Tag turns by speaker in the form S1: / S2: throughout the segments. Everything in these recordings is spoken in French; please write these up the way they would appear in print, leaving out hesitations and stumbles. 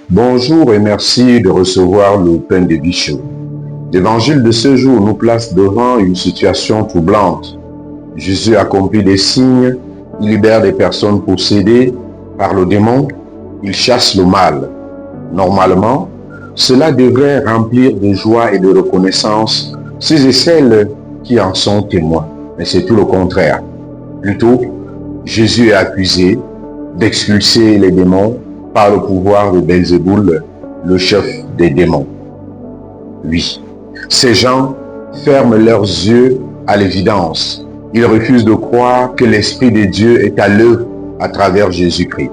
S1: Bonjour et merci de recevoir le pain de vie chaud. L'évangile de ce jour nous place devant une situation troublante. Jésus accomplit des signes, il libère des personnes possédées par le démon, il chasse le mal. Normalement, cela devrait remplir de joie et de reconnaissance ceux et celles qui en sont témoins. Mais c'est tout le contraire. Plutôt, Jésus est accusé d'expulser les démons par le pouvoir de Belzéboul, le chef des démons. Oui, ces gens ferment leurs yeux à l'évidence. Ils refusent de croire que l'Esprit de Dieu est à l'œuvre à travers Jésus-Christ.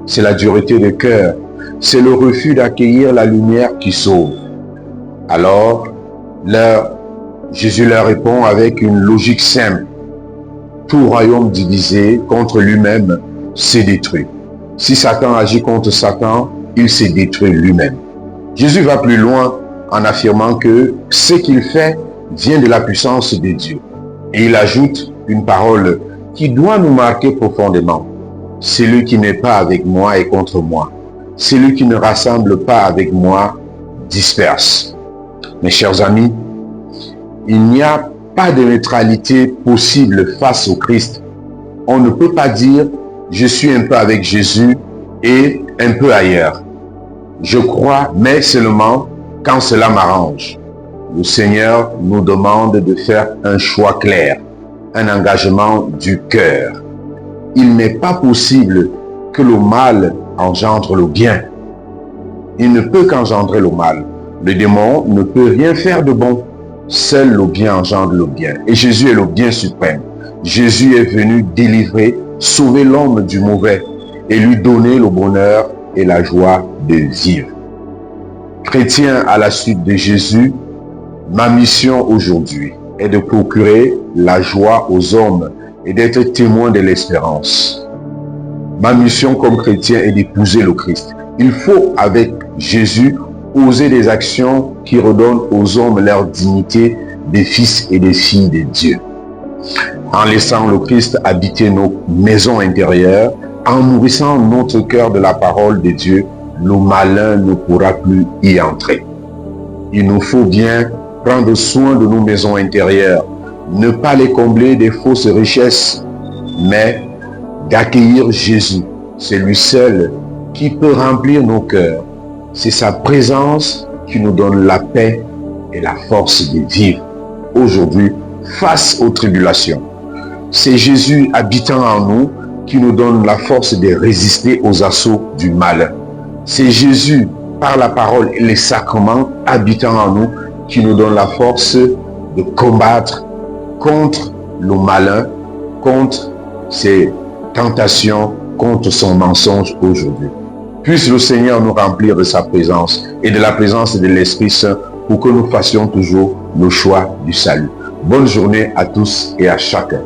S1: C'est la dureté de cœur, c'est le refus d'accueillir la lumière qui sauve. Alors, Jésus leur répond avec une logique simple. Tout royaume divisé contre lui-même s'est détruit. Si Satan agit contre Satan, il s'est détruit lui-même. Jésus va plus loin en affirmant que ce qu'il fait vient de la puissance de Dieu. Et il ajoute une parole qui doit nous marquer profondément. Celui qui n'est pas avec moi est contre moi. Celui qui ne rassemble pas avec moi disperse. Mes chers amis, il n'y a pas de neutralité possible face au Christ. On ne peut pas dire je suis un peu avec Jésus et un peu ailleurs. Je crois, mais seulement quand cela m'arrange. Le Seigneur nous demande de faire un choix clair, un engagement du cœur. Il n'est pas possible que le mal engendre le bien. Il ne peut qu'engendrer le mal. Le démon ne peut rien faire de bon. Seul le bien engendre le bien. Et Jésus est le bien suprême. Jésus est venu délivrer, sauver l'homme du mauvais et lui donner le bonheur et la joie de vivre. Chrétien à la suite de Jésus, ma mission aujourd'hui est de procurer la joie aux hommes et d'être témoin de l'espérance. Ma mission comme chrétien est d'épouser le Christ. Il faut, avec Jésus, oser des actions qui redonnent aux hommes leur dignité de fils et de filles de Dieu. En laissant le Christ habiter nos maisons intérieures, en nourrissant notre cœur de la parole de Dieu, le malin ne pourra plus y entrer. Il nous faut bien prendre soin de nos maisons intérieures, ne pas les combler des fausses richesses, mais d'accueillir Jésus. C'est lui seul qui peut remplir nos cœurs. C'est sa présence qui nous donne la paix et la force de vivre aujourd'hui face aux tribulations. C'est Jésus habitant en nous qui nous donne la force de résister aux assauts du mal. C'est Jésus, par la parole et les sacrements habitant en nous, qui nous donne la force de combattre contre le malin, contre ses tentations, contre son mensonge aujourd'hui. Puisse le Seigneur nous remplir de sa présence et de la présence de l'Esprit Saint pour que nous fassions toujours le choix du salut. Bonne journée à tous et à chacun.